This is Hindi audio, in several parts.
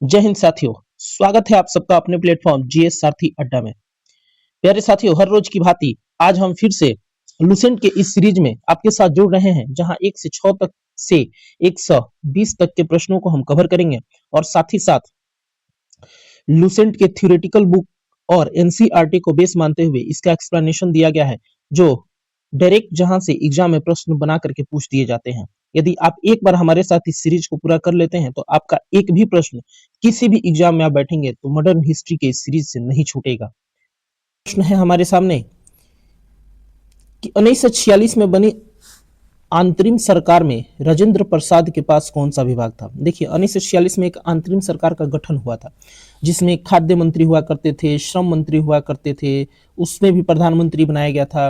जय हिंद साथियों। स्वागत है आप सबका अपने प्लेटफॉर्म जीएस सारथी अड्डा में। प्यारे साथियों, हर रोज की भांति आज हम फिर से लुसेंट के इस सीरीज में आपके साथ जुड़ रहे हैं, जहां 1 से 6 तक से 120 तक के प्रश्नों को हम कवर करेंगे और साथ ही साथ लुसेंट के थ्योरेटिकल बुक और एनसीईआरटी को बेस मानते हुए इसका एक्सप्लेनेशन दिया गया है, जो डायरेक्ट जहां से एग्जाम में प्रश्न बना करके पूछ दिए जाते हैं। यदि आप एक बार हमारे साथ इस सीरीज को पूरा कर लेते हैं तो आपका एक भी प्रश्न किसी भी एग्जाम में आप बैठेंगे तो मॉडर्न हिस्ट्री के इस सीरीज से नहीं छूटेगा। प्रश्न है हमारे सामने कि 1946 में बनी अंतरिम सरकार में राजेंद्र प्रसाद के पास कौन सा विभाग था। देखिए, 1946 में एक अंतरिम सरकार का गठन हुआ था, जिसमें खाद्य मंत्री हुआ करते थे, श्रम मंत्री हुआ करते थे, उसमें भी प्रधानमंत्री बनाया गया था,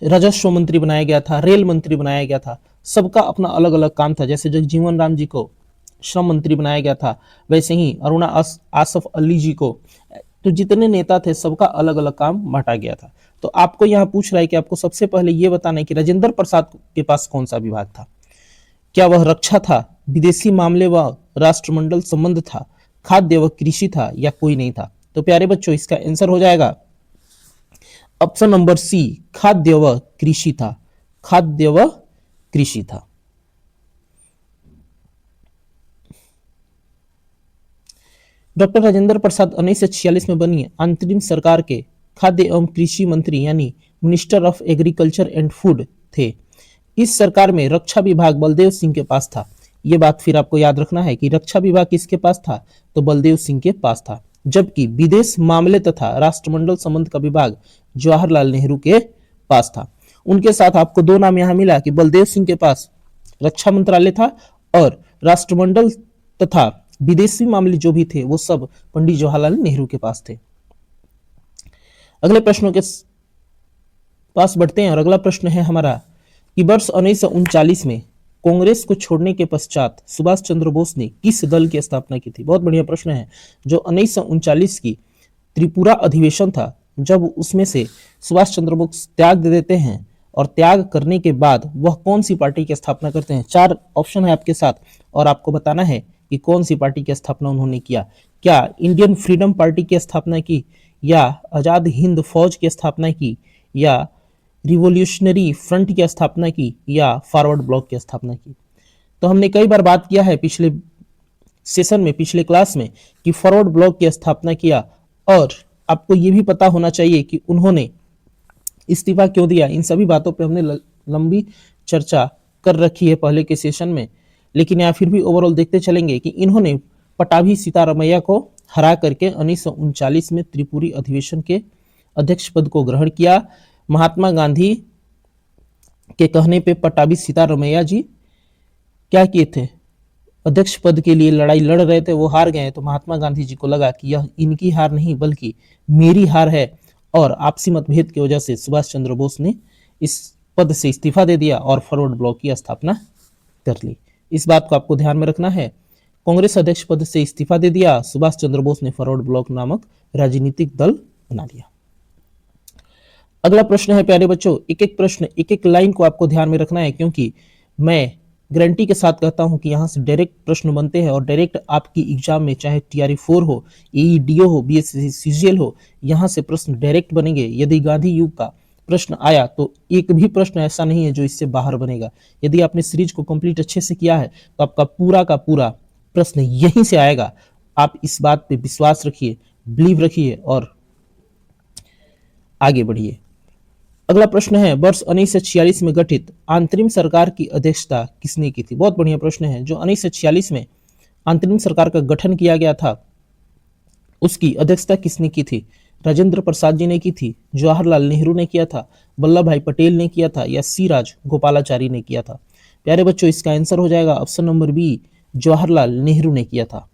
राजस्व मंत्री बनाया गया था, रेल मंत्री बनाया गया था। सबका अपना अलग अलग काम था। जैसे जगजीवन राम जी को श्रम मंत्री बनाया गया था, वैसे ही अरुणा आसफ अली जी को, तो जितने नेता थे सबका अलग अलग काम बांटा गया था। तो आपको यहाँ पूछ रहा है कि आपको सबसे पहले ये बताना है कि राजेंद्र प्रसाद के पास कौन सा विभाग था। क्या वह रक्षा था, विदेशी मामले व राष्ट्रमंडल संबंध था, खाद्य व कृषि था, या कोई नहीं था। तो प्यारे बच्चों, इसका आंसर हो जाएगा ऑप्शन नंबर सी, खाद्य व कृषि था। खाद्य व कृषि था। डॉक्टर राजेंद्र प्रसाद 1946 में बनी अंतरिम सरकार के खाद्य एवं कृषि मंत्री यानी minister of agriculture and food थे। इस सरकार में रक्षा विभाग बलदेव सिंह के पास था। यह बात फिर आपको याद रखना है कि रक्षा विभाग किसके पास था, तो बलदेव सिंह के पास था। जबकि विदेश मामले तथा राष्ट्रमंडल संबंध का विभाग जवाहरलाल नेहरू के पास था। उनके साथ आपको दो नाम यहां मिला कि बलदेव सिंह के पास रक्षा मंत्रालय था और राष्ट्रमंडल तथा विदेशी मामले जो भी थे वो सब पंडित जवाहरलाल नेहरू के पास थे। अगले प्रश्नों के पास बढ़ते हैं और अगला प्रश्न है हमारा कि वर्ष 1939 में कांग्रेस को छोड़ने के पश्चात सुभाष चंद्र बोस ने किस दल की स्थापना की थी। बहुत बढ़िया प्रश्न है। जो 1939 की त्रिपुरा अधिवेशन था, जब उसमें से सुभाष चंद्र बोस त्याग दे देते हैं और त्याग करने के बाद वह कौन सी पार्टी की स्थापना करते हैं। 4 ऑप्शन है आपके साथ और आपको बताना है कि कौन सी पार्टी की स्थापना उन्होंने किया। क्या इंडियन फ्रीडम पार्टी की स्थापना की, या आजाद हिंद फौज की स्थापना की, या रिवोल्यूशनरी फ्रंट की स्थापना की, या फॉरवर्ड ब्लॉक की स्थापना की। तो हमने कई बार बात किया है पिछले सेशन में, पिछले क्लास में, कि फॉरवर्ड ब्लॉक की स्थापना किया। और आपको यह भी पता होना चाहिए कि उन्होंने इस्तीफा क्यों दिया। इन सभी बातों पे हमने लंबी चर्चा कर रखी है पहले के सेशन में, लेकिन यहाँ फिर भी ओवरऑल देखते चलेंगे कि इन्होंने पटाभी सीतारमैया को हरा करके 1939 में त्रिपुरी अधिवेशन के अध्यक्ष पद को ग्रहण किया। महात्मा गांधी के कहने पे पटाभी सीतारमैया जी क्या किए थे, अध्यक्ष पद के लिए लड़ाई लड़ रहे थे, वो हार गए। तो महात्मा गांधी जी को लगा कि यह इनकी हार नहीं बल्कि मेरी हार है, और आपसी मतभेद की वजह से सुभाष चंद्र बोस ने इस पद से इस्तीफा दे दिया और फॉरवर्ड ब्लॉक की स्थापना कर ली। इस बात को आपको ध्यान में रखना है। कांग्रेस अध्यक्ष पद से इस्तीफा दे दिया, सुभाष चंद्र बोस ने फॉरवर्ड ब्लॉक नामक राजनीतिक दल बना लिया। अगला प्रश्न है प्यारे बच्चों, एक एक प्रश्न, एक एक लाइन को आपको ध्यान में रखना है, क्योंकि मैं गारंटी के साथ कहता हूं कि यहां से डायरेक्ट प्रश्न बनते हैं और डायरेक्ट आपकी एग्जाम में, चाहे TRE4 हो, AEDO हो, BSc CGL हो, यहां से प्रश्न डायरेक्ट बनेंगे। यदि गांधी युग का प्रश्न आया तो एक भी प्रश्न ऐसा नहीं है जो इससे बाहर बनेगा। यदि आपने सीरीज को कंप्लीट अच्छे से किया है तो आपका पूरा का पूरा प्रश्न यहीं से आएगा। आप इस बात पे विश्वास रखिए, बिलीव रखिए और आगे बढ़िए। अगला प्रश्न है, वर्ष 1946 में गठित अंतरिम सरकार की अध्यक्षता किसने की थी। बहुत बढ़िया प्रश्न है। जो 1946 में अंतरिम सरकार का गठन किया गया था, उसकी अध्यक्षता किसने की थी। राजेंद्र प्रसाद जी ने की थी, जवाहरलाल नेहरू ने किया था, वल्लभ भाई पटेल ने किया था, या सी राज गोपालाचारी ने किया था। प्यारे बच्चों, इसका आंसर हो जाएगा option number B, Jawaharlal Nehru ने किया था।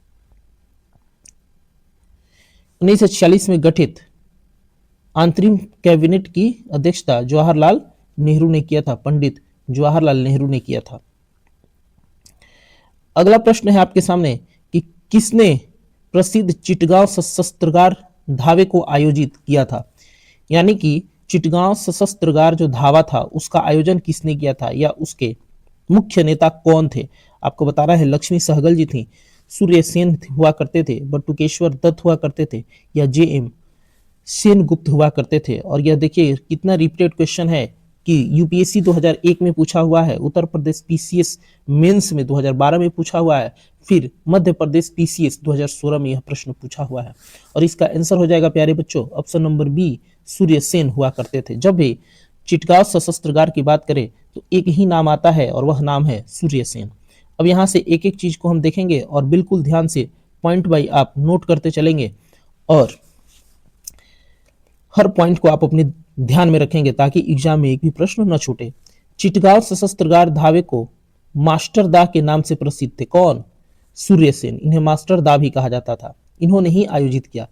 1946 में गठित अंतरिम कैबिनेट की अध्यक्षता जवाहरलाल नेहरू ने किया था, पंडित जवाहरलाल नेहरू ने किया था। अगला प्रश्न है आपके सामने कि किसने प्रसिद्ध चिटगांव सशस्त्रगार धावे को आयोजित किया था। यानी कि चिटगांव सशस्त्रगार जो धावा था उसका आयोजन किसने किया था, या उसके मुख्य नेता कौन थे? आपको बताना है, लक्ष्मी सहगल जी थी, सूर्य सेन हुआ करते थे, बटुकेश्वर दत्त हुआ करते थे, या जे.एम. सेनगुप्त हुआ करते थे। और यह देखिए कितना रिपीटेड क्वेश्चन है कि यूपीएससी 2001 में पूछा हुआ है, उत्तर प्रदेश पीसीएस मेंस में 2012 में पूछा हुआ है, फिर मध्य प्रदेश पीसीएस 2016 में यह प्रश्न पूछा हुआ है। और इसका आंसर हो जाएगा प्यारे बच्चों option number B, Surya Sen हुआ करते थे। जब भी चिटगांव सशस्त्रगार की बात करें तो एक ही नाम आता है और वह नाम है सूर्य सेन। अब यहाँ से एक एक चीज को हम देखेंगे और बिल्कुल ध्यान से पॉइंट बाय आप नोट करते चलेंगे और हर पॉइंट को आप अपने ध्यान में रखेंगे ताकि एग्जाम में एक भी प्रश्न न छूटे। चिटगांव सशस्त्रगार धावे को मास्टर दा के नाम से प्रसिद्ध थे। कौन? सूर्य सेन। इन्हें मास्टर दा भी कहा जाता था, इन्होंने ही आयोजित किया।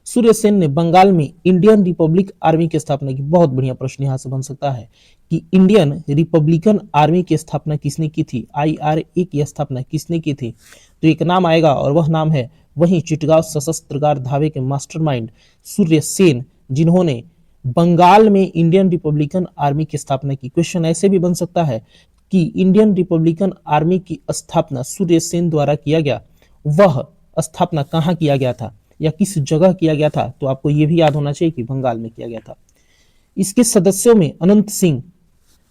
सूर्य सेन ने बंगाल में इंडियन रिपब्लिक आर्मी की स्थापना की। बहुत बढ़िया प्रश्न यहां से बन सकता है कि इंडियन रिपब्लिकन आर्मी की स्थापना किसने की थी, IRA की स्थापना किसने की थी? तो एक नाम आएगा और वह नाम है वही चिटगांव सशस्त्रगार धावे के मास्टरमाइंड सूर्य सेन, जिन्होंने बंगाल में इंडियन रिपब्लिकन आर्मी की स्थापना की। क्वेश्चन ऐसे भी बन सकता है कि इंडियन रिपब्लिकन आर्मी की स्थापना सूर्य सेन द्वारा किया गया, वह स्थापना कहाँ किया गया था या किस जगह किया गया था? तो आपको यह भी याद होना चाहिए कि बंगाल में किया गया था। इसके सदस्यों में अनंत सिंह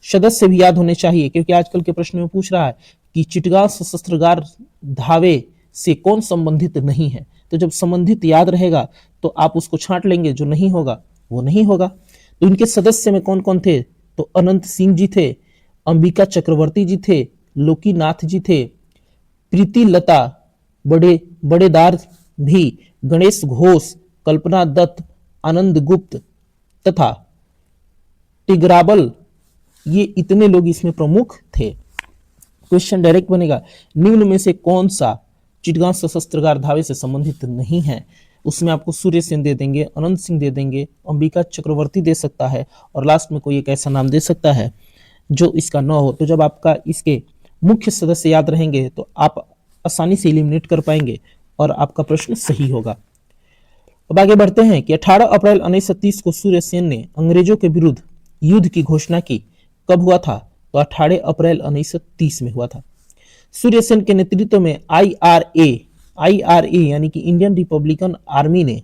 सदस्य भी याद होने चाहिए, क्योंकि आजकल के प्रश्न में पूछ रहा है कि चिटगांव सशस्त्रगार धावे से कौन संबंधित नहीं है। तो जब संबंधित याद रहेगा तो आप उसको छांट लेंगे, जो नहीं होगा वो नहीं होगा। तो इनके सदस्य में कौन कौन थे? तो अनंत सिंह जी थे, अंबिका चक्रवर्ती जी थे, लोकीनाथ जी थे, प्रीति लता बड़ेदार भी, गणेश घोष, कल्पना दत्त, आनंद गुप्त तथा टिगराबल, ये इतने लोग इसमें प्रमुख थे। क्वेश्चन डायरेक्ट बनेगा, निम्न में से कौन सा चिटगांव सशस्त्रगार धावे से संबंधित नहीं है? उसमें आपको सूर्य सेन दे देंगे, अनंत सिंह दे देंगे, अंबिका चक्रवर्ती दे सकता है और लास्ट में कोई एक ऐसा नाम दे सकता है जो इसका न हो। तो जब आपका इसके मुख्य सदस्य याद रहेंगे तो आप आसानी से एलिमिनेट कर पाएंगे और आपका प्रश्न सही होगा। अब आगे बढ़ते हैं कि 18 अप्रैल 1930 को सूर्य सेन ने अंग्रेजों के विरुद्ध युद्ध की घोषणा की। कब हुआ था? तो 18 अप्रैल 1930 में हुआ था। सूर्य सेन के नेतृत्व में IRA यानी कि इंडियन रिपब्लिकन आर्मी ने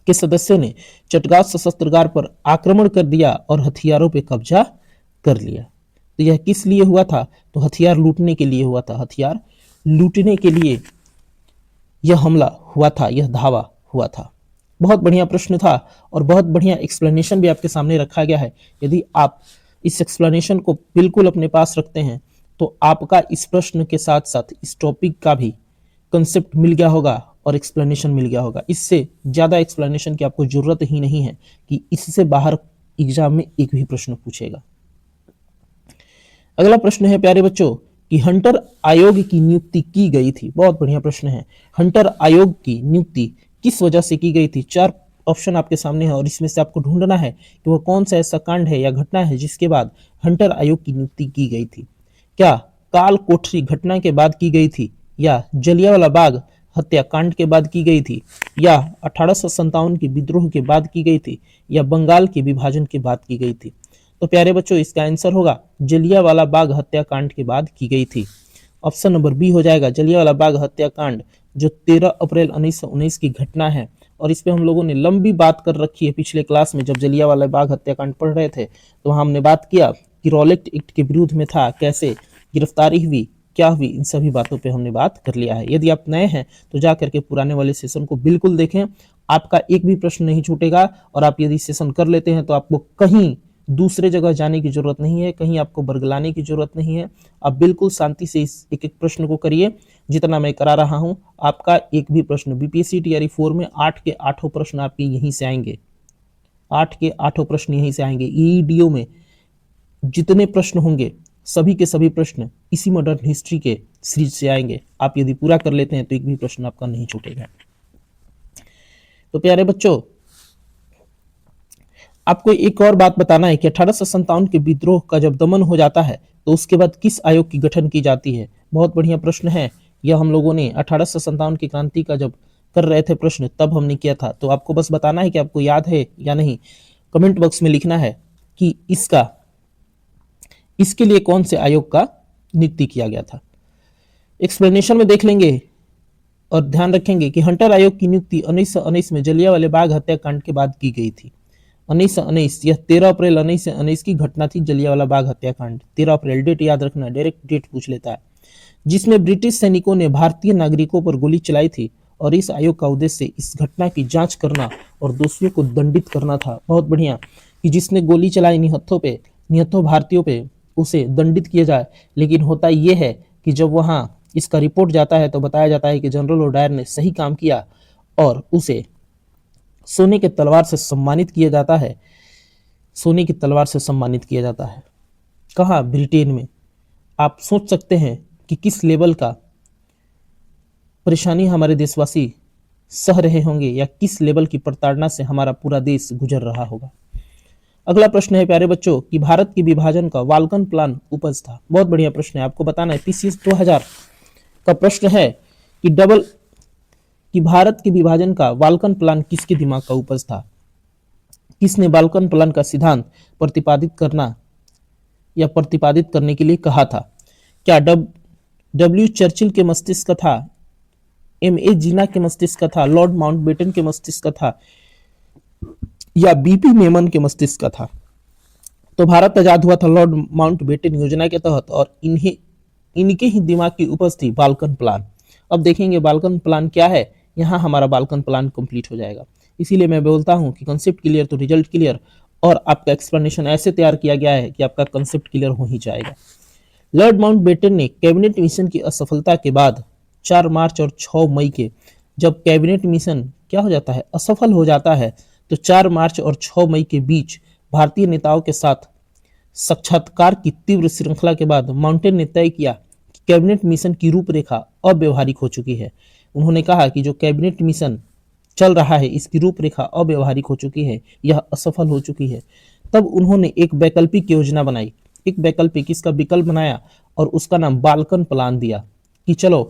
के सदस्यों ने चिटगांव सशस्त्रगार पर आक्रमण कर दिया और हथियारों पर कब्जा कर लिया। तो यह किस लिए हुआ था? तो हथियार लूटने के लिए हुआ था। हथियार लूटने के लिए यह हमला हुआ था, यह धावा हुआ था। बहुत बढ़िया प्रश्न था और बहुत बढ़िया एक्सप्लेनेशन भी आपके सामने रखा गया है। यदि आप इस एक्सप्लेनेशन को बिल्कुल अपने पास रखते हैं तो आपका इस प्रश्न के साथ साथ इस टॉपिक का भी कंसेप्ट मिल गया होगा और एक्सप्लेनेशन मिल गया होगा। इससे ज्यादा एक्सप्लेनेशन की आपको जरूरत ही नहीं है कि इससे बाहर एग्जाम में एक भी प्रश्न पूछेगा। अगला प्रश्न है प्यारे बच्चों कि हंटर आयोग की नियुक्ति की गई थी। बहुत बढ़िया प्रश्न है। हंटर आयोग की नियुक्ति किस वजह से की गई थी? 4 ऑप्शन आपके सामने है और इसमें से आपको ढूंढना है कि वह कौन सा ऐसा कांड है या घटना है जिसके बाद हंटर आयोग की नियुक्ति की गई थी। क्या काल कोठरी घटना के बाद की गई थी, या जलियांवाला बाग हत्याकांड के बाद की गई थी, या 1857 के विद्रोह के बाद की गई थी, या बंगाल के विभाजन के बाद की गई थी? तो प्यारे बच्चों इसका आंसर होगा जलियांवाला बाग हत्याकांड के बाद की गई थी। ऑप्शन नंबर बी हो जाएगा। जलियांवाला बाग हत्याकांड जो 13 अप्रैल 1919 की घटना है और इस पे हम लोगों ने लंबी बात कर रखी है पिछले क्लास में। जब जलियांवाला बाग हत्याकांड पढ़ रहे थे तो हमने बात किया कि रॉलेट एक्ट के विरुद्ध में था, कैसे गिरफ्तारी हुई, क्या हुई, इन सभी बातों पे हमने बात कर लिया है। यदि आप नए हैं तो जा करके पुराने वाले सेशन को बिल्कुल देखें, आपका एक भी प्रश्न नहीं छूटेगा। और आप यदि सेशन कर लेते हैं तो आपको कहीं दूसरे जगह जाने की जरूरत नहीं है, कहीं आपको बरगलाने की जरूरत नहीं है। आप बिल्कुल शांति से इस एक एक प्रश्न को करिए जितना मैं करा रहा हूं। आपका एक भी प्रश्न बीपीएससी तैयारी 4 में 8 के 8 प्रश्न आपके यहीं से आएंगे। 8 के 8 प्रश्न यहीं से आएंगे। ईडीओ में जितने प्रश्न होंगे सभी के सभी प्रश्न इसी मॉडर्न हिस्ट्री के सीरीज से आएंगे। आप यदि पूरा कर लेते हैं तो एक भी प्रश्न आपका नहीं छूटेगा। तो प्यारे बच्चों आपको एक और बात बताना है कि 1857 के विद्रोह का जब दमन हो जाता है तो उसके बाद किस आयोग की गठन की जाती है? बहुत बढ़िया प्रश्न है। यह हम लोगों ने 1857 की क्रांति का जब कर रहे थे प्रश्न तब हमने किया था। तो आपको बस बताना है कि आपको याद है या नहीं। कमेंट बॉक्स में लिखना है कि इसके लिए कौन से आयोग का नियुक्ति किया गया था। एक्सप्लेनेशन में देख लेंगे और ध्यान रखेंगे कि हंटर आयोग की नियुक्ति 1919 में जलियांवाला बाग हत्याकांड के बाद की गई थी। 1919, यह 13 अप्रैल 1919 की घटना थी, जलियांवाला बाग हत्याकांड। 13 अप्रैल, डेट याद रखना, डायरेक्ट डेट पूछ लेता है, जिसमें ब्रिटिश सैनिकों ने भारतीय नागरिकों पर गोली चलाई थी और इस आयोग का उद्देश्य इस घटना की जांच करना और दोषियों को दंडित करना था। बहुत बढ़िया कि जिसने गोली चलाई निहत्थों भारतीयों पे, उसे दंडित किया जाए। लेकिन होता यह है कि जब वहां इसका रिपोर्ट जाता है तो बताया जाता है कि जनरल ओडायर ने सही काम किया और उसे सोने के तलवार से सम्मानित किया जाता है। सोने की तलवार से सम्मानित किया जाता है। कहाँ? ब्रिटेन में। आप सोच सकते हैं कि किस लेवल का परेशानी हमारे देशवासी सह रहे होंगे या किस लेवल की प्रताड़ना से हमारा पूरा देश गुजर रहा होगा। अगला प्रश्न है प्यारे बच्चों कि भारत के विभाजन का वाल्कन प्लान उपज था। बहुत बढ़िया प्रश्न है, आपको बताना है। पीसीएस 2000 का प्रश्न है कि भारत के विभाजन का वाल्कन प्लान किसके दिमाग का उपज था? किसने वाल्कन प्लान का सिद्धांत प्रतिपादित करने के लिए कहा था? क्या डब्ल्यू चर्चिल के मस्तिष्क का था, एम.ए. जिन्ना के मस्तिष्क का था, लॉर्ड माउंटबेटन के मस्तिष्क का था या बीपी मेमन के मस्तिष्क का था? तो भारत आजाद हुआ था लॉर्ड माउंटबेटन योजना के तहत और इनके ही दिमाग की उपज थी बाल्कन प्लान। अब देखेंगे बाल्कन प्लान क्या है। यहाँ हमारा बाल्कन प्लान कंप्लीट हो जाएगा। इसीलिए मैं बोलता हूँ कि कंसेप्ट क्लियर तो रिजल्ट क्लियर, और आपका एक्सप्लेनेशन ऐसे तैयार किया गया है कि आपका कंसेप्ट क्लियर हो ही जाएगा। लॉर्ड माउंटबेटन ने कैबिनेट मिशन की असफलता के बाद 4 मार्च और 6 मई के, जब कैबिनेट मिशन क्या हो जाता है, असफल हो जाता है, तो 4 मार्च और 6 मई के बीच भारतीय नेताओं के साथ साक्षात्कार की तीव्र श्रृंखला के बाद माउंटेन ने तय किया कि कैबिनेट मिशन की रूपरेखा अव्यवहारिक हो चुकी है। उन्होंने कहा कि जो कैबिनेट मिशन चल रहा है इसकी रूपरेखा अव्यवहारिक हो चुकी है, यह असफल हो चुकी है। तब उन्होंने एक वैकल्पिक योजना बनाई, इसका विकल्प बनाया और उसका नाम बाल्कन प्लान दिया कि चलो।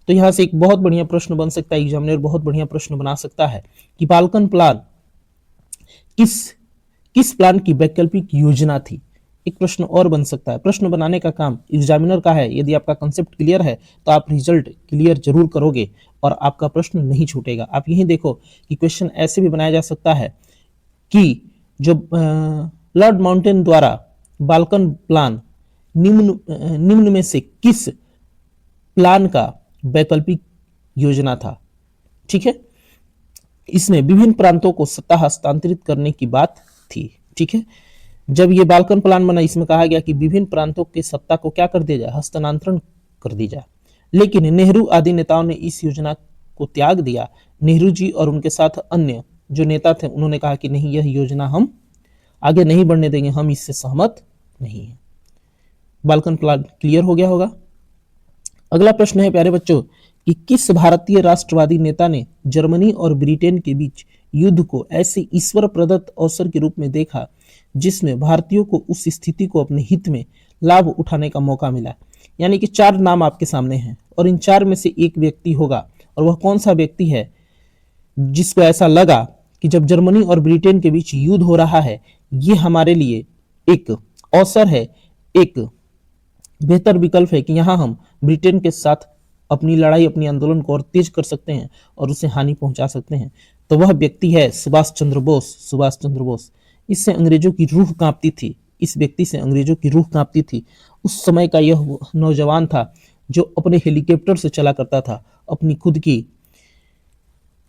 तो यहां से एक बहुत बढ़िया प्रश्न बन सकता है, एग्जामिनर बहुत बढ़िया प्रश्न बना सकता है कि बाल्कन प्लान किस प्लान की वैकल्पिक योजना थी। एक प्रश्न और बन सकता है। प्रश्न बनाने का काम एग्जामिनर का है। यदि आपका कंसेप्ट क्लियर है तो आप रिजल्ट क्लियर जरूर करोगे और आपका प्रश्न नहीं छूटेगा। आप यही देखो कि क्वेश्चन ऐसे भी बनाया जा सकता है कि जो लॉर्ड माउंटेन द्वारा बाल्कन प्लान निम्न में से किस प्लान का वैकल्पिक योजना था। ठीक है, इसमें विभिन्न प्रांतों को सत्ता हस्तांतरित करने की बात थी। ठीक है, जब ये बाल्कन प्लान बना इसमें कहा गया कि विभिन्न प्रांतों की सत्ता को क्या कर दिया जाए, हस्तांतरण कर दी जाए। लेकिन नेहरू आदि नेताओं ने इस योजना को त्याग दिया। नेहरू जी और उनके साथ अन्य जो नेता थे उन्होंने कहा कि नहीं, यह योजना हम आगे नहीं बढ़ने देंगे, हम इससे सहमत नहीं है। बाल्कन प्लान क्लियर हो गया होगा। अगला प्रश्न है प्यारे बच्चों कि किस भारतीय राष्ट्रवादी नेता ने जर्मनी और ब्रिटेन के बीच युद्ध को ऐसे ईश्वर प्रदत्त अवसर के रूप में देखा जिसमें भारतीयों को उस स्थिति को अपने हित में लाभ उठाने का मौका मिला। यानी कि 4 नाम आपके सामने हैं और इन 4 में से एक व्यक्ति होगा, और वह कौन सा व्यक्ति है जिसको ऐसा लगा कि जब जर्मनी और ब्रिटेन के बीच युद्ध हो रहा है, ये हमारे लिए एक अवसर है, एक बेहतर विकल्प है कि यहाँ हम ब्रिटेन के साथ अपनी लड़ाई, अपनी आंदोलन को और तेज कर सकते हैं और उसे हानि पहुंचा सकते हैं। तो वह व्यक्ति है सुभाष चंद्र बोस। इससे अंग्रेजों की रूह कांपती थी। इस व्यक्ति से अंग्रेजों की रूह कांपती थी। उस समय का यह नौजवान था जो अपने हेलीकॉप्टर से चला करता था, अपनी खुद की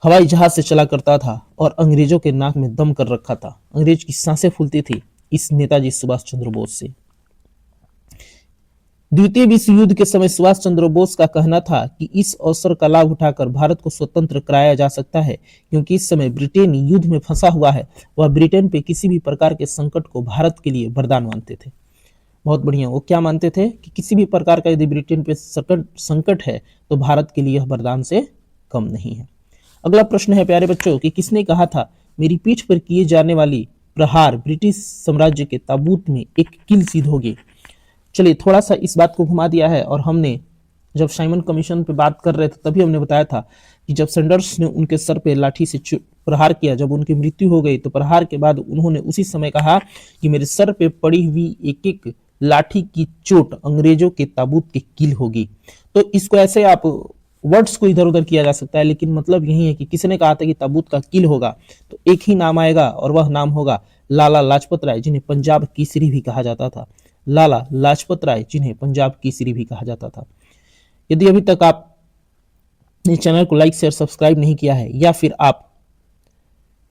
हवाई जहाज से चला करता था और अंग्रेजों के नाक में दम कर रखा था। अंग्रेज की सांसें फूलती थी इस नेताजी सुभाष चंद्र बोस से। द्वितीय विश्व युद्ध के समय सुभाष चंद्र बोस का कहना था कि इस अवसर का लाभ उठाकर भारत को स्वतंत्र कराया जा सकता है, क्योंकि इस समय ब्रिटेन युद्ध में फंसा हुआ है। वह ब्रिटेन पे किसी भी प्रकार के संकट को भारत के लिए वरदान मानते थे। बहुत बढ़िया, वो क्या मानते थे कि किसी भी प्रकार का यदि ब्रिटेन पे संकट है तो भारत के लिए यह वरदान से कम नहीं है। अगला प्रश्न है प्यारे बच्चों कि किसने कहा था मेरी पीठ पर किए जाने वाली प्रहार ब्रिटिश साम्राज्य के ताबूत में एक कील सीधोगे। चलिए, थोड़ा सा इस बात को घुमा दिया है और हमने जब साइमन कमीशन पे बात कर रहे थे तभी हमने बताया था कि जब सैंडर्स ने उनके सर पे लाठी से प्रहार किया, जब उनकी मृत्यु हो गई तो प्रहार के बाद उन्होंने उसी समय कहा कि मेरे सर पे पड़ी हुई एक एक लाठी की चोट अंग्रेजों के ताबूत की कील होगी। तो इसको ऐसे आप वर्ड्स को इधर उधर किया जा सकता है, लेकिन मतलब यही है कि किसने कहा था कि ताबूत का कील होगा, तो एक ही नाम आएगा और वह नाम होगा लाला लाजपत राय, जिन्हें पंजाब केसरी भी कहा जाता था। लाला लाजपत राय, जिन्हें पंजाब केसरी भी कहा जाता था। यदि अभी तक आप इस चैनल को लाइक शेयर सब्सक्राइब नहीं किया है, या फिर आप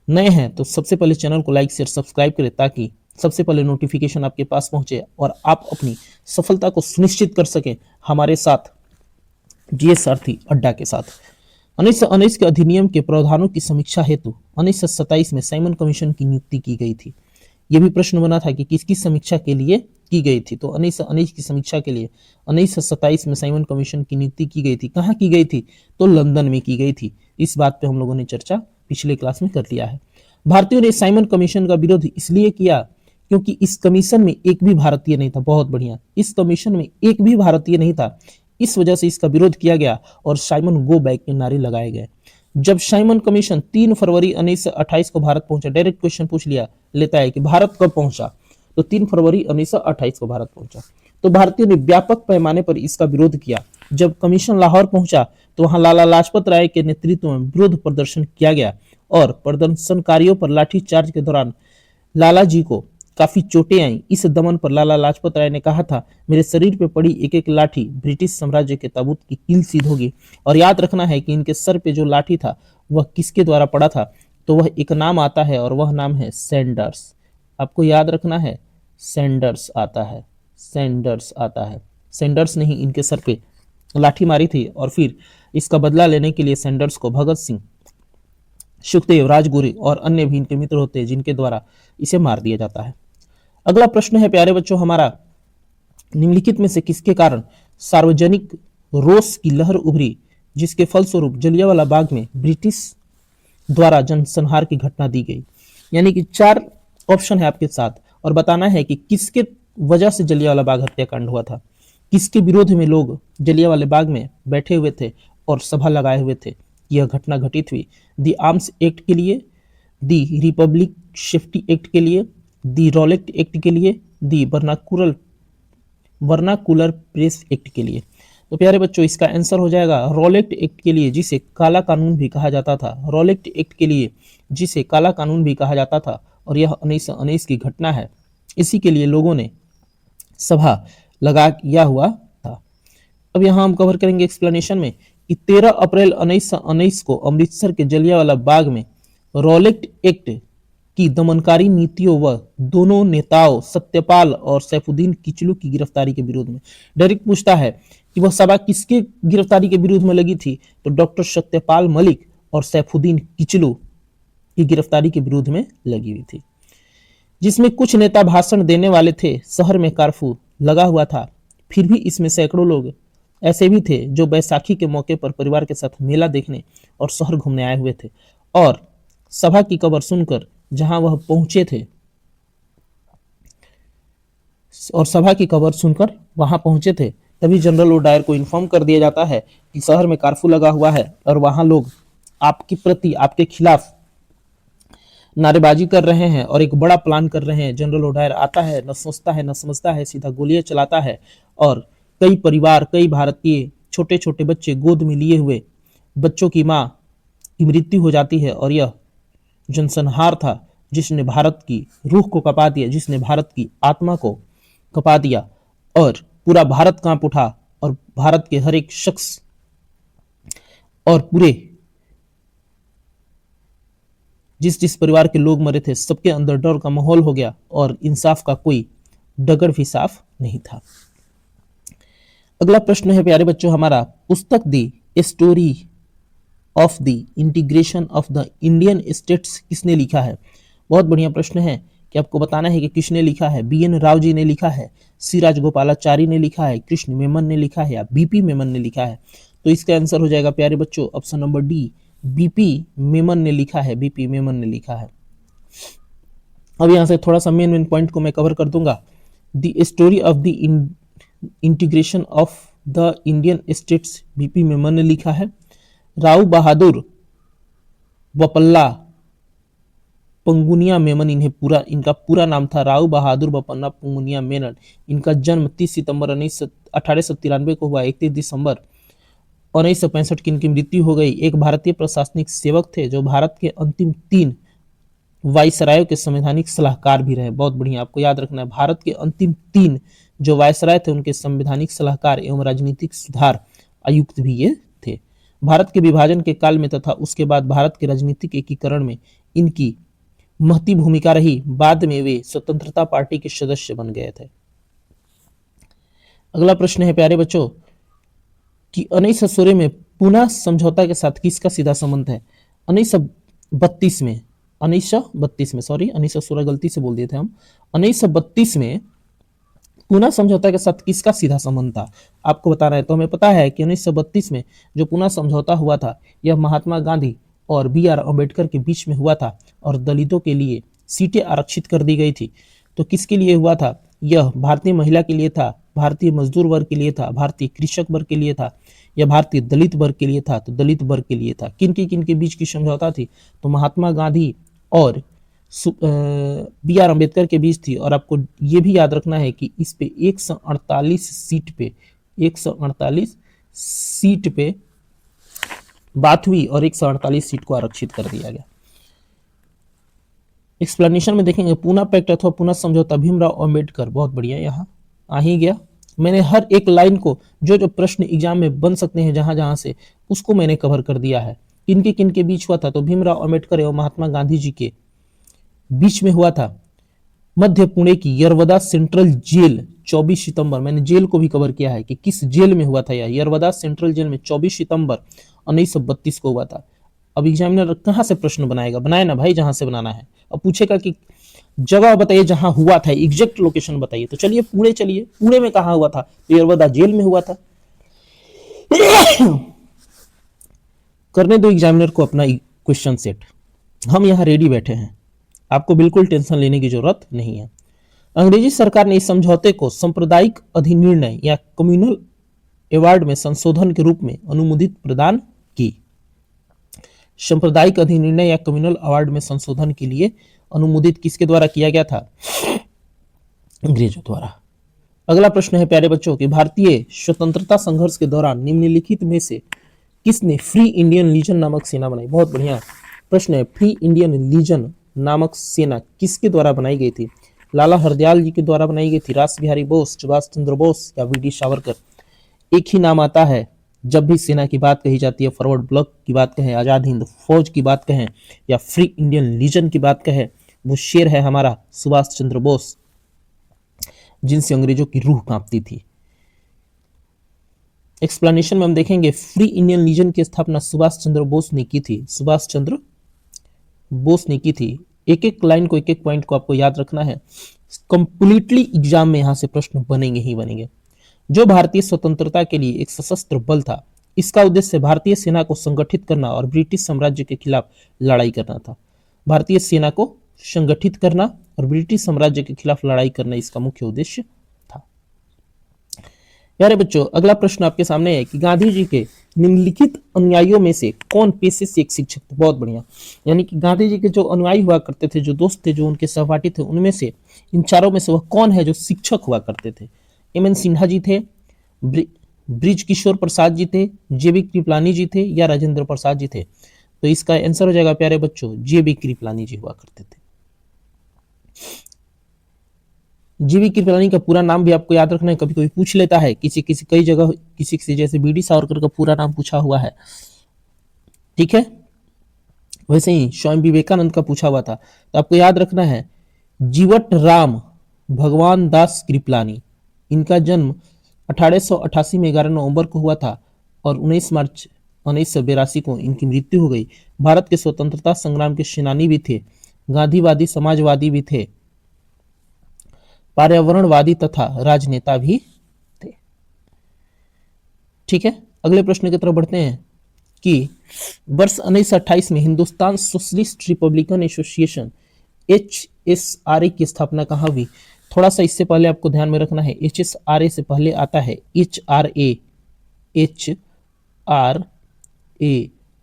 नए हैं, तो सबसे पहले चैनल को लाइक शेयर सब्सक्राइब करें, ताकि सबसे पहले नोटिफिकेशन आपके पास पहुंचे और आप अपनी सफलता को सुनिश्चित कर सकें हमारे साथ, जीएस सारथी अड्डा के साथ। 1919 के अधिनियम के प्रावधानों की समीक्षा हेतु 1927 में साइमन कमीशन की नियुक्ति की गई थी। यह भी प्रश्न बना था कि किसकी समीक्षा के लिए की गई थी, तो 1919 की समीक्षा के लिए 1927 में साइमन कमीशन की नियुक्ति की गई थी। कहाँ की गई थी, तो लंदन में की गई थी। इस बात पे हम लोगों ने चर्चा पिछले क्लास में कर लिया है। भारतीयों ने साइमन कमीशन का विरोध इसलिए किया क्योंकि इस कमीशन में एक भी भारतीय नहीं था। बहुत बढ़िया, इस कमीशन में एक भी भारतीय नहीं था, इस वजह से इसका विरोध किया गया और साइमन गो बैक के नारे लगाए गए। जब साइमन कमीशन 3 फरवरी 1928 को भारत पहुंचा, डायरेक्ट क्वेश्चन पूछ लिया लेता है कि भारत कब पहुंचा, तो 3 फरवरी 1928 को भारत पहुंचा। तो भारतीयों ने व्यापक पैमाने पर इसका विरोध किया। जब कमीशन लाहौर पहुंचा तो वहां लाला लाजपत राय के नेतृत्व में विरोध प्रदर्शन किया गया और प्रदर्शनकारियों पर लाठीचार्ज के दौरान लाला जी को काफी चोटें आई। इस दमन पर लाला लाजपत राय ने कहा था, मेरे शरीर पे पड़ी एक एक लाठी ब्रिटिश साम्राज्य के ताबूत की कील सीध होगी। और याद रखना है कि इनके सर पे जो लाठी था वह किसके द्वारा पड़ा था, तो वह एक नाम आता है और वह नाम है सैंडर्स। आपको याद रखना है, सैंडर्स आता है, सैंडर्स आता है। सैंडर्स ने ही इनके सर पे लाठी मारी थी और फिर इसका बदला लेने के लिए सैंडर्स को भगत सिंह, सुखदेव, राजगुरु और अन्य भी इनके मित्र होते हैं, जिनके द्वारा इसे मार दिया जाता है। अगला प्रश्न है प्यारे बच्चों हमारा, निम्नलिखित में से किसके कारण सार्वजनिक रोष की लहर उभरी, जिसके फलस्वरूप जलियांवाला बाग में ब्रिटिश द्वारा जनसंहार की घटना दी गई। यानी कि 4 ऑप्शन है आपके साथ और बताना है कि किसके वजह से जलियांवाला बाग हत्याकांड हुआ था, किसके विरोध में लोग जलियांवाले बाग में बैठे हुए थे और सभा लगाए हुए थे, यह घटना घटित हुई। दी आर्म्स एक्ट के लिए, दी रिपब्लिक सेफ्टी एक्ट के लिए, दी रॉलेट एक्ट के लिए, दी वर्नाकुलर प्रेस एक्ट के लिए। तो प्यारे बच्चों इसका आंसर हो जाएगा रॉलेट एक्ट के लिए, जिसे काला कानून भी कहा जाता था। रॉलेट एक्ट के लिए, जिसे काला कानून भी कहा जाता था, और यह 1919 की घटना है। इसी के लिए लोगों ने सभा लगाया हुआ था। अब यहाँ हम कवर करेंगे एक्सप्लेनेशन में कि 13 अप्रैल 1919 को अमृतसर के जलियांवाला बाग में रॉलेट एक्ट की दमनकारी नीतियों व दोनों नेताओं सत्यपाल और सैफुद्दीन किचलू की गिरफ्तारी के विरोध में, डायरेक्ट पूछता है कि वह सभा किसके गिरफ्तारी के विरोध में लगी थी, तो डॉक्टर सत्यपाल मलिक और सैफुद्दीन किचलू की गिरफ्तारी के विरोध में लगी हुई थी, जिसमें कुछ नेता भाषण देने वाले थे। शहर में कर्फ्यू लगा हुआ था, फिर भी इसमें सैकड़ों लोग ऐसे भी थे जो बैसाखी के मौके पर परिवार के साथ मेला देखने और शहर घूमने आए हुए थे, और सभा की खबर सुनकर जहां वह पहुंचे थे और सभा की खबर सुनकर वहां पहुंचे थे, तभी जनरल ओडायर को इन्फॉर्म कर दिया जाता है कि शहर में कर्फ्यू लगा हुआ है और वहां लोग आपके प्रति, आपके खिलाफ नारेबाजी कर रहे हैं और एक बड़ा प्लान कर रहे हैं। जनरल ओडायर आता है, न सोचता है न समझता है, सीधा गोलियां चलाता है और कई परिवार, कई भारतीय छोटे छोटे बच्चे गोद में लिए हुए बच्चों की मां की मृत्यु हो जाती है। और यह जनसंहार था जिसने भारत की रूह को कपा दिया, जिसने भारत की आत्मा को कपा दिया और पूरा भारत कांप उठा और भारत के हर एक शख्स और पूरे जिस जिस परिवार के लोग मरे थे सबके अंदर डर का माहौल हो गया और इंसाफ का कोई डगर भी साफ नहीं था। अगला प्रश्न है प्यारे बच्चों हमारा, पुस्तक the story of the integration of the Indian states किसने लिखा है। बहुत बढ़िया प्रश्न है कि आपको बताना है कि किसने लिखा है। BN राव जी ने लिखा है, सी राजगोपालाचारी ने लिखा है, कृष्ण मेमन ने लिखा है या BP मेमन ने लिखा है। तो इसका आंसर हो जाएगा प्यारे बच्चों option number D, BP Memon ने लिखा है, BP मेमन ने लिखा है। अब यहां से थोड़ा सा मेन पॉइंट को मैं कवर कर दूंगा। The story of the integration of the Indian states BP Memon ने लिखा है। राव बहादुर बोपल्ला पंगुनिया मेमन, इनका पूरा नाम था राव बहादुर बपन्ना पंगुनिया मेनन। इनका जन्म 30 सितंबर 1893 को हुआ। 31 दिसंबर 1965 की इनकी मृत्यु हो गई। एक भारतीय प्रशासनिक सेवक थे जो भारत के अंतिम 3 वायसरायों के संवैधानिक सलाहकार भी रहे। बहुत बढ़िया, आपको याद रखना है, भारत के अंतिम 3 जो वायसराय थे उनके संवैधानिक सलाहकार एवं राजनीतिक सुधार आयुक्त भी ये थे। भारत के विभाजन के काल में तथा उसके बाद भारत के राजनीतिक एकीकरण में इनकी महती भूमिका रही। बाद में वे स्वतंत्रता पार्टी के सदस्य बन गए थे। अगला प्रश्न है प्यारे बच्चों कि 1916 में पुनः समझौता के साथ किसका सीधा संबंध है? 1932 में 1916 गलती से बोल दिए थे हम। 1932 में पुनः समझौता के साथ किसका सीधा संबंध था आपको बताना है। तो हमें पता है कि 1932 में जो पुनः समझौता हुआ था यह महात्मा गांधी और बी.आर. अम्बेडकर के बीच में हुआ था और दलितों के लिए सीटें आरक्षित कर दी गई थी। तो किसके लिए हुआ था? यह भारतीय महिला के लिए था, भारतीय मजदूर वर्ग के लिए था, भारतीय कृषक वर्ग के लिए था, या भारतीय दलित वर्ग के लिए था? तो दलित वर्ग के लिए था। किन के बीच की समझौता थी? तो महात्मा गांधी और बी.आर. अम्बेडकर के बीच थी। और आपको ये भी याद रखना है कि इस पे 148 सीट पे बात हुई और 148 सीट को आरक्षित कर दिया गया। एक्सप्लेनेशन में देखेंगे पूना पैक्ट अथवा पुनः समझौता भीमराव अम्बेडकर। बहुत बढ़िया, यहाँ आ ही गया। मैंने हर एक लाइन को जो प्रश्न एग्जाम में बन सकते हैं जहां से उसको मैंने कवर कर दिया है। किन के बीच हुआ था? तो भीमराव अम्बेडकर एवं महात्मा गांधी जी के बीच में हुआ था। मध्य पुणे की यरवदा सेंट्रल जेल 24 सितंबर, मैंने जेल को भी कवर किया है कि किस जेल में हुआ था। यह यरवदा सेंट्रल जेल में 24 सितंबर 1932 को हुआ था। अब एग्जामिनर कहां से प्रश्न बनाएगा? बनाए ना भाई, जहां से बनाना है। अब पूछेगा कि जगह बताइए जहां हुआ था, एग्जैक्ट लोकेशन बताइए। तो चलिए पुणे में कहां हुआ था? तो यरवदा जेल में हुआ था। करने दो एग्जामिनर को अपना क्वेश्चन सेट, हम यहां रेडी बैठे हैं, आपको बिल्कुल टेंशन लेने की जरूरत नहीं है। अंग्रेजी सरकार ने इस समझौते को सांप्रदायिक अधिनिर्णय या कम्युनल अवार्ड में संशोधन के रूप में अनुमोदित प्रदान की। सांप्रदायिक अधिनिर्णय या कम्युनल अवार्ड में संशोधन के लिए अनुमोदित किसके द्वारा किया गया था? अंग्रेजों द्वारा। अगला प्रश्न है प्यारे बच्चों कि भारतीय स्वतंत्रता संघर्ष के दौरान निम्नलिखित में से किसने फ्री इंडियन लीजन नामक सेना बनाई? बहुत बढ़िया प्रश्न है। फ्री इंडियन लीजन नामक सेना किसके द्वारा बनाई गई थी? लाला हरदयाल जी के द्वारा बनाई गई थी, रास बिहारी बोस, सुभाष चंद्र बोस या वी.डी. सावरकर? एक ही नाम आता है जब भी सेना की बात कही जाती है। फॉरवर्ड ब्लॉक की बात कहें, आजाद हिंद फौज की बात कहें या फ्री इंडियन लीजन की बात कहें, वो शेर है हमारा सुभाष चंद्र बोस, जिनसे अंग्रेजों की रूह कांपती थी। एक्सप्लेनेशन में हम देखेंगे फ्री इंडियन लीजन की स्थापना सुभाष चंद्र बोस ने की थी। सुभाष चंद्र बोस ने की थी। एक एक लाइन को, एक एक पॉइंट को आपको याद रखना है। कंप्लीटली एग्जाम में यहां से प्रश्न बनेंगे ही बनेंगे। जो भारतीय स्वतंत्रता के लिए एक सशस्त्र बल था, इसका उद्देश्य भारतीय सेना को संगठित करना और ब्रिटिश साम्राज्य के खिलाफ लड़ाई करना था। भारतीय सेना को संगठित करना और ब्रिटिश साम्राज्य के खिलाफ लड़ाई करना इसका मुख्य उद्देश्य था। प्यारे बच्चों, अगला प्रश्न आपके सामने है कि गांधी जी के निम्नलिखित अनुयायियों में से कौन पेशे से एक शिक्षक थे? बहुत बढ़िया, यानी कि गांधी जी के जो अनुयायी हुआ करते थे, जो दोस्त थे, जो उनके सहपाठी थे, उनमें से इन चारों में से वह कौन है जो शिक्षक हुआ करते थे? एम.एन. सिन्हा जी थे, ब्रिज किशोर प्रसाद जी थे, जे.बी. कृपलानी जी थे या राजेंद्र प्रसाद जी थे? तो इसका आंसर हो जाएगा प्यारे बच्चों, जे.बी. कृपलानी जी हुआ करते थे। जी.बी. कृपलानी का पूरा नाम भी आपको याद रखना है, कभी कभी पूछ लेता है, कई जगह किसी जैसे बी.डी. सावरकर का पूरा नाम पूछा हुआ है, ठीक है। वैसे ही स्वामी विवेकानंद का पूछा हुआ था। तो आपको याद रखना है जीवट राम भगवान दास कृपलानी, इनका जन्म 1888 में 11 नवंबर को हुआ था और 19 मार्च 1982 को इनकी मृत्यु हो गई। भारत के स्वतंत्रता संग्राम के सेनानी भी थे, गांधीवादी समाजवादी भी थे, पर्यावरणवादी तथा राजनेता भी थे। ठीक है, अगले प्रश्न की तरफ बढ़ते हैं कि वर्ष 1928 में Hindustan socialist Republican association HSRA की स्थापना कहाँ हुई? थोड़ा सा इससे पहले आपको ध्यान में रखना है, HSRA से पहले आता है HRA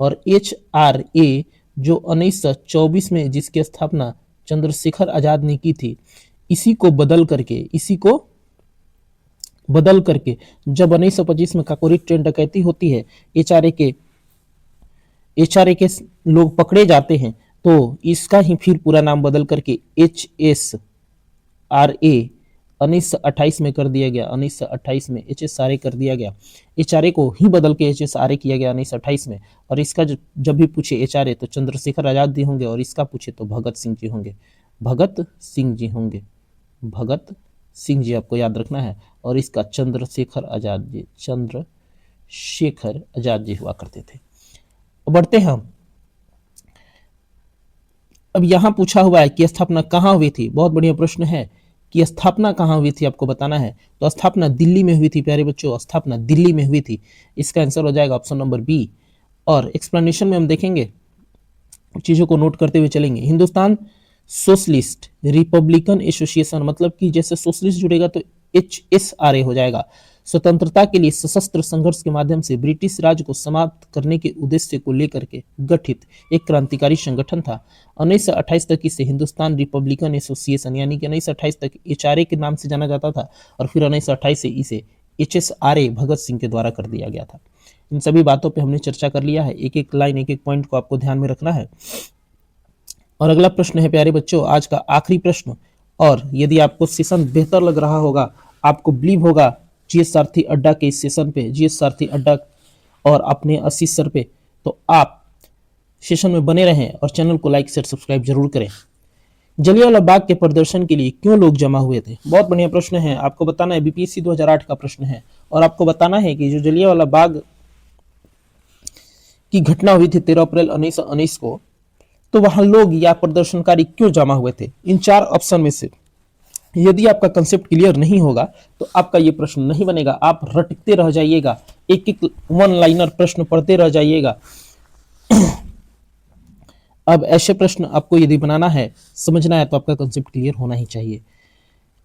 और HRA जो 1924 में जिसकी स्थापना चंद्रशेखर आजाद ने की थी, इसी को बदल करके जब 1925 में काकोरी ट्रेन डकैती होती है, एचआरए के लोग पकड़े जाते हैं, तो इसका ही फिर पूरा नाम बदल करके HSRA 1928 में कर दिया गया। 1928 में HSRA कर दिया गया। HRA को ही बदल के HSRA किया गया 1928 में। और इसका जब भी पूछे HRA तो चंद्रशेखर आजाद जी होंगे, और इसका पूछे तो भगत सिंह जी होंगे। भगत सिंह जी आपको याद रखना है। और इसका चंद्रशेखर आजाद जी हुआ करते थे। बढ़ते हैं हम। अब यहां पूछा हुआ है कि स्थापना कहां हुई थी। बहुत बढ़िया प्रश्न है कि स्थापना कहां हुई थी, आपको बताना है। तो स्थापना दिल्ली में हुई थी प्यारे बच्चों, स्थापना दिल्ली में हुई थी। इसका आंसर हो जाएगा ऑप्शन नंबर बी। और एक्सप्लेनेशन में हम देखेंगे, चीजों को नोट करते हुए चलेंगे। हिंदुस्तान सोशलिस्ट रिपब्लिकन एसोसिएशन, मतलब कि जैसे सोशलिस्ट जुड़ेगा तो HSRA हो जाएगा। स्वतंत्रता के लिए सशस्त्र संघर्ष के माध्यम से ब्रिटिश राज को समाप्त करने के उद्देश्य को लेकर के गठित एक क्रांतिकारी संगठन था। 1928 तक इसे हिंदुस्तान रिपब्लिकन एसोसिएशन यानी कि 1928 तक HRA के नाम से जाना जाता था, और फिर 1928 से इसे HSRA भगत सिंह के द्वारा कर दिया गया था। इन सभी बातों पे हमने चर्चा कर लिया है। एक एक लाइन, एक एक पॉइंट को आपको ध्यान में रखना है। और अगला प्रश्न है प्यारे बच्चों, आज का आखिरी प्रश्न। और यदि आपको सेशन बेहतर लग रहा होगा, आपको बिलीव होगा जीएस सारथी अड्डा के इस सेशन पे, जीएस सारथी अड्डा और अपने आशीष सर पे, तो आप सेशन में बने रहें और चैनल को लाइक शेयर सब्सक्राइब जरूर करें। जलियांवाला बाग के प्रदर्शन के लिए क्यों लोग जमा हुए थे? बहुत बढ़िया प्रश्न है। आपको बताना है, बीपीएससी 2008 का प्रश्न है। और आपको बताना है कि जो जलियांवाला बाग की घटना हुई थी 13 अप्रैल 1919 को, तो वहां लोग या प्रदर्शनकारी क्यों जमा हुए थे? इन 4 ऑप्शन में से यदि आपका कंसेप्ट क्लियर नहीं होगा तो आपका ये प्रश्न नहीं बनेगा। आप रटते रह जाइएगा, एक एक वन लाइनर प्रश्न पढ़ते रह जाइएगा। अब ऐसे प्रश्न आपको यदि बनाना है, समझना है, तो आपका कंसेप्ट क्लियर होना ही चाहिए।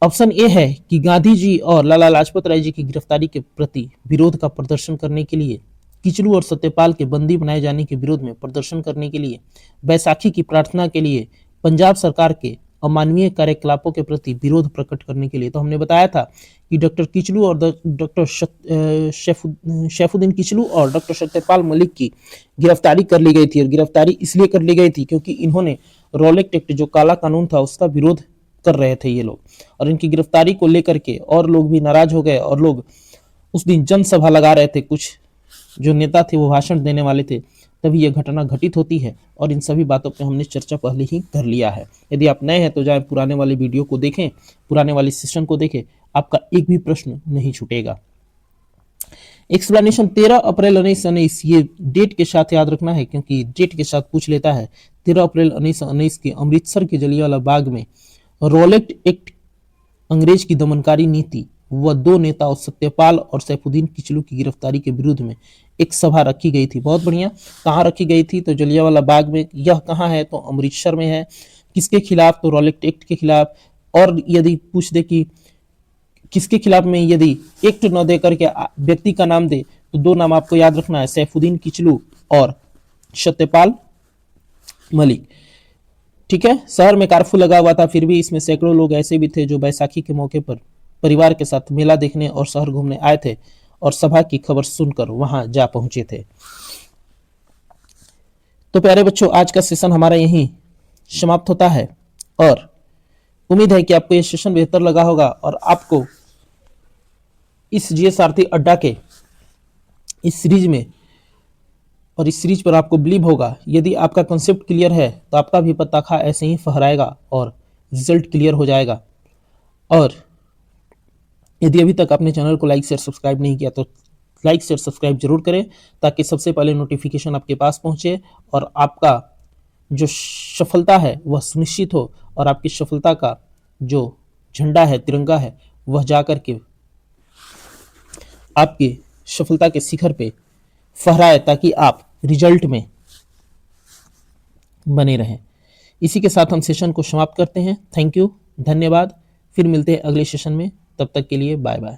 ऑप्शन ए है कि गांधी जी और लाला लाजपत राय जी की गिरफ्तारी के प्रति विरोध का प्रदर्शन करने के लिए, किचलू और सत्यपाल के बंदी बनाए जाने के विरोध में प्रदर्शन करने के लिए, बैसाखी की प्रार्थना के लिए, पंजाब सरकार के अमानवीय कार्यकलापों के प्रति विरोध प्रकट करने के लिए। तो हमने बताया था कि डॉक्टर किचलू और डॉक्टर शैफुद्दीन किचलू और डॉक्टर सत्यपाल मलिक की गिरफ्तारी कर ली गई थी। और गिरफ्तारी इसलिए कर ली गई थी क्योंकि इन्होंने रॉलेट एक्ट, जो काला कानून था, उसका विरोध कर रहे थे ये लोग। और इनकी गिरफ्तारी को लेकर के और लोग भी नाराज हो गए, और लोग उस दिन जनसभा लगा रहे थे। कुछ जो नेता थे वो भाषण देने वाले थे, तभी यह घटना घटित होती है। और इन सभी बातों पे हमने चर्चा पहले ही कर लिया है। यदि आप नए हैं तो जाएं पुराने वाले वीडियो को देखें, पुराने वाले सेशन को देखें, आपका एक भी प्रश्न नहीं छूटेगा। एक्सप्लेनेशन 13 अप्रैल 1919, ये डेट के साथ याद रखना है क्योंकि डेट के साथ पूछ लेता है। 13 अप्रैल 1919 के अमृतसर के जलियांवाला बाग में रॉलेट एक्ट, अंग्रेज की दमनकारी नीति व 2 नेताओं सत्यपाल और सैफुद्दीन किचलू की गिरफ्तारी के विरुद्ध में एक सभा रखी गई थी। बहुत बढ़िया। कहाँ रखी गई थी? तो जलियांवाला बाग में। यह कहाँ है? तो अमृतसर में है। किसके खिलाफ? तो रॉलेट एक्ट के खिलाफ। और यदि पूछ दे कि किसके खिलाफ में, यदि एक्ट न दे करके व्यक्ति का नाम दे, तो 2 नाम आपको याद रखना है, सैफुद्दीन किचलू और सत्यपाल मलिक। ठीक है। शहर में कर्फ्यू लगा हुआ था, फिर भी इसमें सैकड़ों लोग ऐसे भी थे जो बैसाखी के मौके पर परिवार के साथ मेला देखने और शहर घूमने आए थे और सभा की खबर सुनकर वहां जा पहुंचे थे। तो प्यारे बच्चों, आज का सेशन हमारा यहीं समाप्त होता है और उम्मीद है कि आपको यह सेशन बेहतर लगा होगा और आपको इस जीएस सारथी अड्डा के इस सीरीज में और इस सीरीज पर आपको बिलीव होगा। यदि आपका कंसेप्ट क्लियर है तो आपका भी पताखा ऐसे ही फहराएगा और रिजल्ट क्लियर हो जाएगा। और यदि अभी तक आपने चैनल को लाइक शेयर सब्सक्राइब नहीं किया तो लाइक शेयर सब्सक्राइब जरूर करें, ताकि सबसे पहले नोटिफिकेशन आपके पास पहुंचे और आपका जो सफलता है वह सुनिश्चित हो, और आपकी सफलता का जो झंडा है, तिरंगा है, वह जाकर के आपकी सफलता के शिखर पे फहराए, ताकि आप रिजल्ट में बने रहें। इसी के साथ हम सेशन को समाप्त करते हैं। थैंक यू, धन्यवाद। फिर मिलते हैं अगले सेशन में। तब तक के लिए बाय बाय।